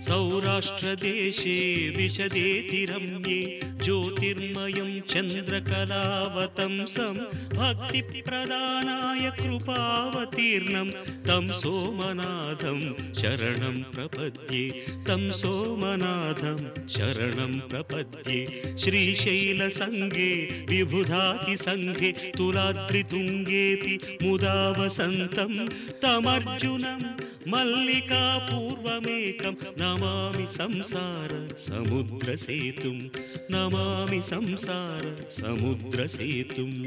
सौराष्ट्रदेशे विशदेति रम्ये ज्योतिर्मयं चन्द्रकलावतंसं भक्तिप्रदानाय कृपावतीर्णं तं सोमनाथं शरणं प्रपद्ये तं सोमनाथं शरणं प्रपद्ये। श्रीशैलसङ्गे विबुधातिसङ्गे तुलाद्रितुङ्गेऽपि मुदा वसन्तं तमर्जुनं मल्लिकापूर्वमेकं नमामि संसार समुद्रसेतुं नमामि संसार समुद्रसेतुम्।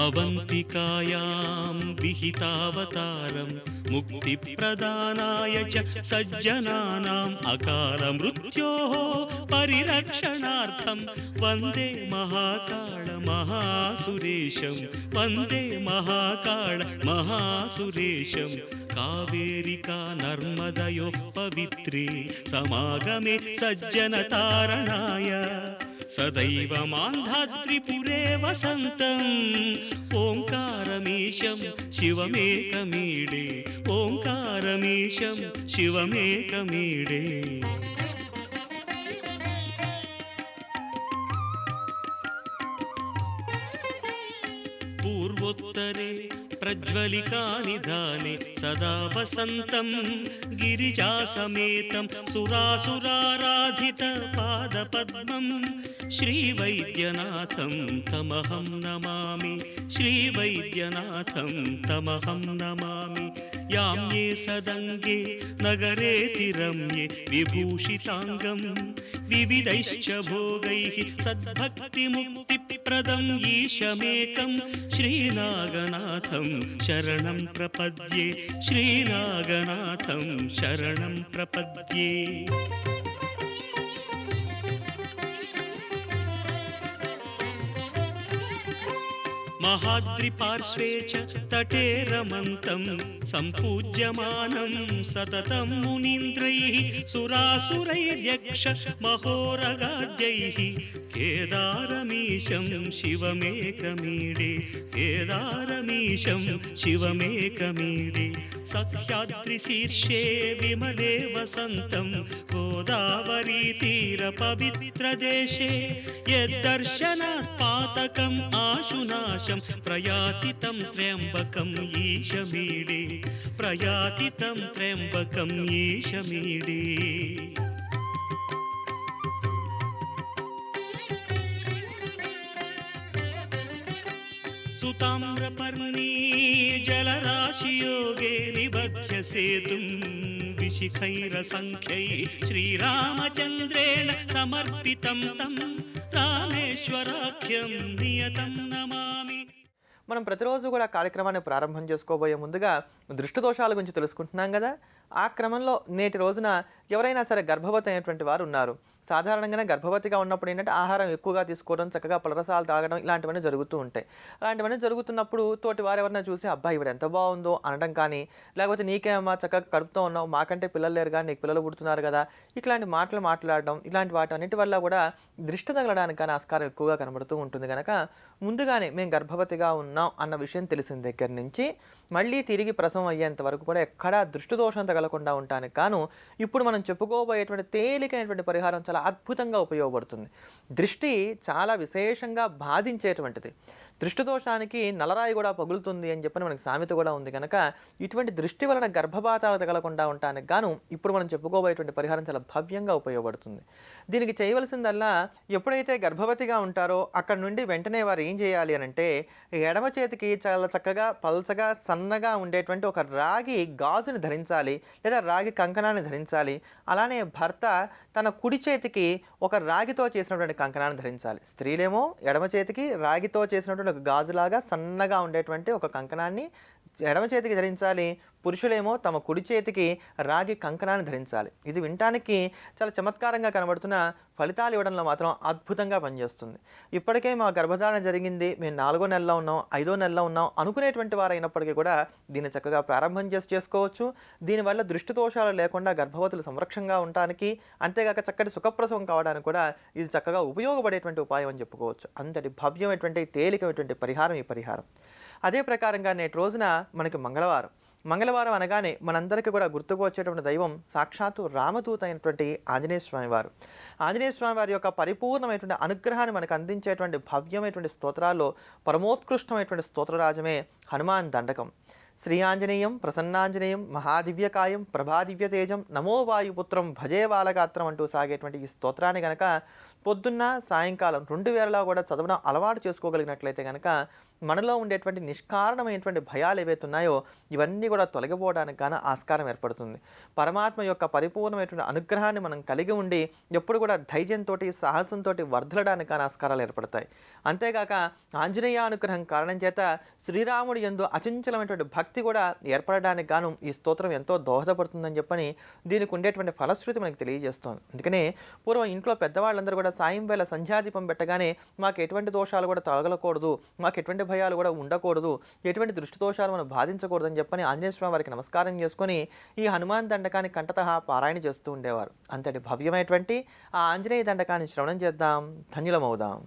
अवन्तिकायां विहितावतारं मुक्तिप्रदानाय च सज्जनानाम् अकालमृत्योः परिरक्षणार्थं वन्दे महाकाल महासुरेशं वन्दे महाकाल महासुरेशं। कावेरिका नर्मदयोः पवित्रे समागमे सज्जनतारणाय सदैव मान्धाद्रिपुरे वसन्तम् ओङ्कारमीशं शिवमेकमीडे ओङ्कारमीशं शिवमेकमीडे। पूर्वोत्तरे प्रज्वलिकानिधाने सदा वसन्तं गिरिजासमेतं सुरासुराराधितपादपद्मं श्रीवैद्यनाथं तमहं नमामि श्रीवैद्यनाथं तमहं नमामि। याम्ये सदङ्गे नगरेति रम्ये विभूषिताङ्गं विविधैश्च भोगैः सद्भक्तिमुक्तिप्रदं ईशमेकं श्रीनागनाथं शरणं प्रपद्ये श्रीनागनाथं शरणं प्रपद्ये। महाद्रिपार्श्वे च तटे रमन्तं सम्पूज्यमानं सततं मुनीन्द्रैः सुरासुरैर्यक्ष महोरगाद्यैः केदारमीशं शिवमेकमीडे केदारमीशं शिवमेकमीडे। सह्याद्रिशीर्षे विमले वसन्तं गोदावरीतीरपवित्रदेशे यद्दर्शनात् पातकम् आशुनाशं प्रयाति तं त्र्यम्बकम् ईशमीडे प्रयाति तं त्र्यम्बकम् ईशमीडे। सुताम्रपर्णी जलराशियोगे निबध्य सेतुं विशिखैरसङ्ख्यैः श्रीरामचन्द्रेण समर्पितं तं रामेश्वराख्यं नियतं नमामि। మనం ప్రతిరోజు కూడా కార్యక్రమాన్ని ప్రారంభం చేసుకోబోయే ముందుగా దృష్టి దోషాల గురించి తెలుసుకుంటున్నాం కదా. ఆ క్రమంలో నేటి రోజున ఎవరైనా సరే గర్భవతి అయినటువంటి వారు ఉన్నారు. సాధారణంగానే గర్భవతిగా ఉన్నప్పుడు ఏంటంటే ఆహారం ఎక్కువగా తీసుకోవడం, చక్కగా పలరసాలు తాగడం ఇలాంటివన్నీ జరుగుతూ ఉంటాయి. అలాంటివన్నీ జరుగుతున్నప్పుడు తోటి వారు ఎవరైనా చూసి అబ్బాయి ఇవిడ ఎంత బాగుందో అనడం కానీ, లేకపోతే నీకేమమ్మా చక్కగా కడుపుతో ఉన్నావు, మాకంటే పిల్లలు లేరు కానీ నీకు పిల్లలు పుడుతున్నారు కదా, ఇట్లాంటి మాటలు మాట్లాడడం, ఇలాంటి వాటి అన్నిటి వల్ల కూడా దృష్టి తగలడానికి కానీ ఆస్కారం ఎక్కువగా కనబడుతూ ఉంటుంది. కనుక ముందుగానే మేము గర్భవతిగా ఉన్నాం అన్న విషయం తెలిసిన దగ్గర నుంచి మళ్ళీ తిరిగి ప్రసవం అయ్యేంత వరకు కూడా ఎక్కడా దృష్టి దోషం తగలకుండా ఉండటానికి కాను ఇప్పుడు మనం చెప్పుకోబోయేటువంటి తేలికైనటువంటి పరిహారం చాలా అద్భుతంగా ఉపయోగపడుతుంది. దృష్టి చాలా విశేషంగా బాధించేటువంటిది. దృష్టి దోషానికి నలరాయి కూడా పగులుతుంది అని చెప్పని మనకి సామెత కూడా ఉంది. కనుక ఇటువంటి దృష్టి వలన గర్భపాతాలు తగలకుండా ఉండటానికి గాను ఇప్పుడు మనం చెప్పుకోబోయేటువంటి పరిహారం చాలా భవ్యంగా ఉపయోగపడుతుంది. దీనికి చేయవలసిందల్లా ఎప్పుడైతే గర్భవతిగా ఉంటారో అక్కడ నుండి వెంటనే వారు ఏం చేయాలి అని అంటే, ఎడమ చేతికి చాలా చక్కగా పల్చగా సన్నగా ఉండేటువంటి ఒక రాగి గాజుని ధరించాలి, లేదా రాగి కంకణాన్ని ధరించాలి. అలానే భర్త తన కుడి చేతికి ఒక రాగితో చేసినటువంటి కంకణాన్ని ధరించాలి. స్త్రీలేమో ఎడమ చేతికి రాగితో చేసినటువంటి ఒక గాజులాగా సన్నగా ఉండేటువంటి ఒక కంకణాన్ని ఎడమ చేతికి ధరించాలి. పురుషులేమో తమ కుడి చేతికి రాగి కంకణాన్ని ధరించాలి. ఇది వినటానికి చాలా చమత్కారంగా కనబడుతున్న ఫలితాలు ఇవ్వడంలో మాత్రం అద్భుతంగా పనిచేస్తుంది. ఇప్పటికే మా గర్భధారణ జరిగింది, మేము 4వ నెలలో ఉన్నాం, 5వ నెలలో ఉన్నాం అనుకునేటువంటి వారు అయినప్పటికీ కూడా దీన్ని చక్కగా ప్రారంభం చేసుకోవచ్చు. దీనివల్ల దృష్టి దోషాలు లేకుండా గర్భవతులు సంరక్షణగా ఉండటానికి, అంతేగాక చక్కటి సుఖప్రసవం కావడానికి కూడా ఇది చక్కగా ఉపయోగపడేటువంటి ఉపాయం అని చెప్పుకోవచ్చు. అంతటి భవ్యమైనటువంటి తేలికమైనటువంటి పరిహారం ఈ పరిహారం. అదే ప్రకారంగా నేటి రోజున మనకి మంగళవారం అనగానే మనందరికీ కూడా గుర్తుకు వచ్చేటువంటి దైవం సాక్షాత్తు రామదూత అయినటువంటి ఆంజనేయ స్వామి వారు. ఆంజనేయ స్వామి వారి యొక్క పరిపూర్ణమైనటువంటి అనుగ్రహాన్ని మనకు అందించేటువంటి భవ్యమైనటువంటి స్తోత్రాల్లో పరమోత్కృష్టమైనటువంటి స్తోత్రరాజమే హనుమాన్ దండకం. శ్రీ ఆంజనేయం ప్రసన్నాంజనేయం మహాదివ్యకాయం ప్రభాదివ్యతేజం నమో వాయుపుత్రం భజే బాలగాత్రం అంటూ సాగేటువంటి ఈ స్తోత్రాన్ని కనుక పొద్దున్న సాయంకాలం 2 వేళలా కూడా చదవడం అలవాటు చేసుకోగలిగినట్లయితే కనుక మనలో ఉండేటువంటి నిష్కారణమైనటువంటి భయాలు ఏవైతే ఉన్నాయో ఇవన్నీ కూడా తొలగిపోవడానికి గాను ఆస్కారం ఏర్పడుతుంది. పరమాత్మ యొక్క పరిపూర్ణమైనటువంటి అనుగ్రహాన్ని మనం కలిగి ఉండి ఎప్పుడు కూడా ధైర్యంతో సాహసంతో వర్ధలడానికి గాను ఆస్కారాలు ఏర్పడతాయి. అంతేగాక ఆంజనేయ అనుగ్రహం కారణం చేత శ్రీరాముడి యందు అచంచలమైనటువంటి భక్తి కూడా ఏర్పడడానికి గాను ఈ స్తోత్రం ఎంతో దోహదపడుతుందని చెప్పని దీనికి ఉండేటువంటి ఫలశ్రుతి మనకు తెలియజేస్తోంది. అందుకనే పూర్వం ఇంట్లో పెద్దవాళ్ళందరూ కూడా సాయం వేళ సంధ్యాదీపం పెట్టగానే మాకు ఎటువంటి దోషాలు కూడా తగలకూడదు, మాకు ఎటువంటి భయాలు కూడా ఉండకూడదు, ఎటువంటి దృష్టి దోషాలు మనం బాధించకూడదు అని చెప్పని ఆంజనేయ స్వామి వారికి నమస్కారం చేసుకొని ఈ హనుమాన్ దండకాన్ని కంఠతః పారాయణ చేస్తూ ఉండేవారు. అంతటి భవ్యమైనటువంటి ఆ ఆంజనేయ దండకాన్ని శ్రవణం చేద్దాం, ధన్యులమవుదాం.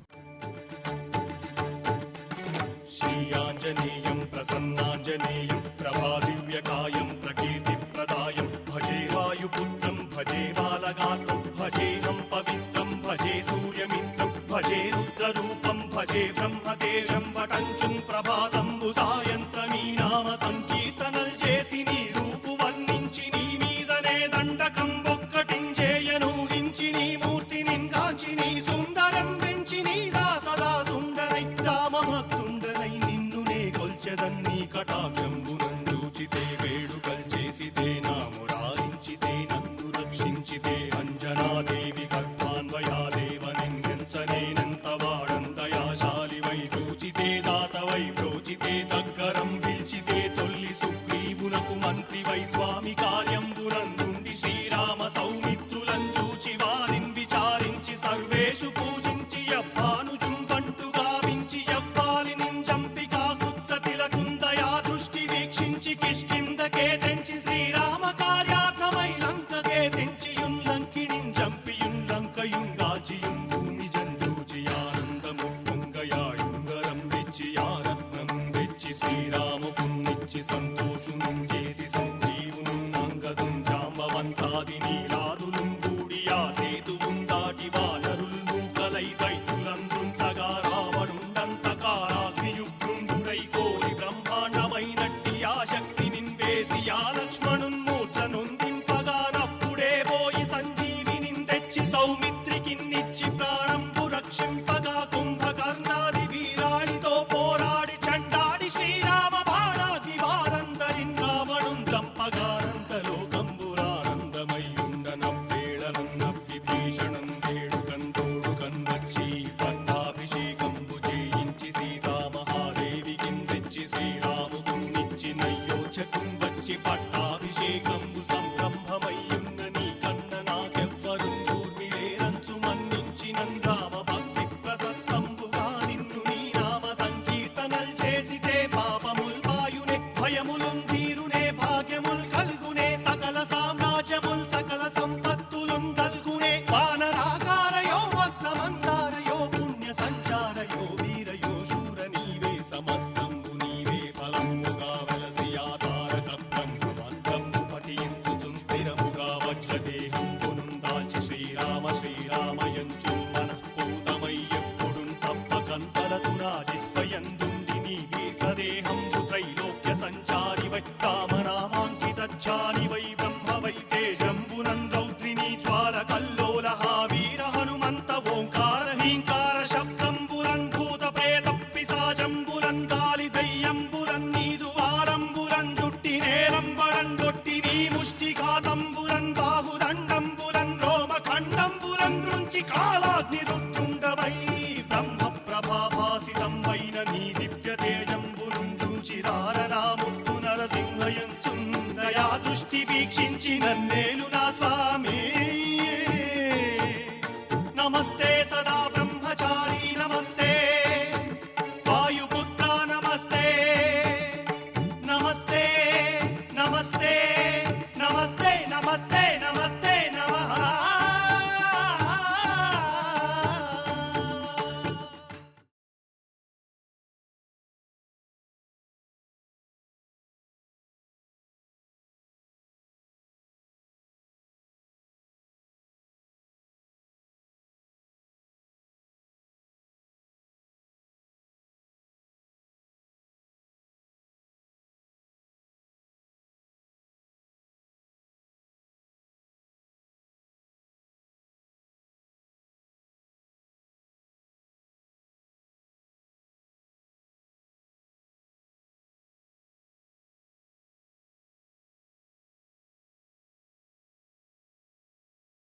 శ్రీయాంజనేయం ప్రసన్నాంజనేయం ప్రభాదివ్యకాయం ప్రకీర్తిప్రదాయం భజే వాయుపుత్రం భజే బాలగాత్రం భజేహం పవిత్రం భజే సూర్యమిత్రం భజే రుద్రరూపం భజే బ్రహ్మతేజం వటంచుం ప్రభాతంబు సాయంత్రమీ నామ సంకీర్తనల్ చేసి నీ రూపు వర్ణించి నీ మీదనే దండకం ఒక్కటించేయనూహించి నీ మూర్తి నింగాంచి నీ సుందరం పెంచి నీ దాసదా సుందరై రామభక్తుండనై నిన్ను నే కొల్చెదన్నీ కటాక్షంబునందూచితే వేడుకల్ చేసితే నా మురారించితే నన్ను రక్షించితే అంజనాదేవి గర్భాన్వయాదేవ నిందించనేనంత వాడందయాశాలివై చూచితే దాతవై ప్రోచితే దగ్గరం పిలిచితే తొల్లి సుగ్రీవునకు మంత్రివై స్వామి కార్యంబునందుండి శ్రీరామ సౌమిత్రులం చూచి వారిని విచారించి సర్వేషు పూజించి యవ్వాను చుంబంటు గావించి యవ్వాలి నింజంపికా కుత్సతిలకుందయా దృష్టి వీక్షించి కిష్కిందకే తెంచి శ్రీరామ కార్యార్థమై లంకకే తెంచియున్ లంకిణిం జంపియున్ లంకయున్ గాచియున్ భూమి జంజూచి ఆనందము పొంగయాయుంగరం వెచ్చి ఆరత్నం వెచ్చి శ్రీరాముకున్నిచ్చి సంతోషును చేసి సంజీవును అంగదుం జాంబవంతాది నీలాదులుం కూడియా సేతువుం దాటి వానరుల్ మూకలై దైత్యులంద్రుం సగా రావణుండంతకారాగ్నియుగ్రుండుడై కోరి బ్రహ్మాండమైనట్టి ఆ శక్తి నిన్వేసి ఆ లక్ష్మణున్ మూర్ఛనొందింపగానప్పుడే పోయి సంజీవినిన్ తెచ్చి సౌమిత్రికిన్నిచ్చి ప్రాణంబు రక్షింపగా కుంభకర్ణాది వీరాళితో పోరాడి చండాడి శ్రీరామ బాణాది వారందరిన్ రావణున్ చంపగానంత లోకంబురానందమయ్యుండనవ్వేళనం నవ్వి భీషణం వేడుకంతోడుకన్ వచ్చి పట్టాభిషేకంబు చేయించి సీతామహాదేవికిన్ తెచ్చి శ్రీరాముకున్నిచ్చి నయ్యోచకుం వచ్చి పట్టాభిషేకంబు సంరంభమయ్యున్న నీ కన్న నాకెవ్వరుం దూర్మిలేరంచు మన్నించినన్ రామ భక్తి ప్రశస్తంబుగా నిన్ను నీ నామ సంకీర్తనల్ చేసితే పాపముల్ పాయునే భయములున్ తీరునే భాగ్యముల్ కల్గునే సకల సామ్రాజ్యముల్ సకల సంపత్తులున్ కల్గునే వానరాకారయో వక్తమందారయో పుణ్య సంచారయో వీరయో శూర నీవే సమస్తంబు నీవే ఫలముగా వలసి ఆధారక బ్రహ్మమంత్రంబు పఠించుచుం స్థిరముగా వజ్రదేహంబునుం దాల్చి శ్రీరామయంచు మనఃపూతమై ఎప్పుడున్ తప్పకంతరతునా జిహ్వయందుండి నీ దీర్ఘదేహంబు త్రైలోక్య సంచారివై రామనామాంకితచ్చాలివై బ్రహ్మవై తేజంబునం రౌద్రినీ జ్వాల కల్ల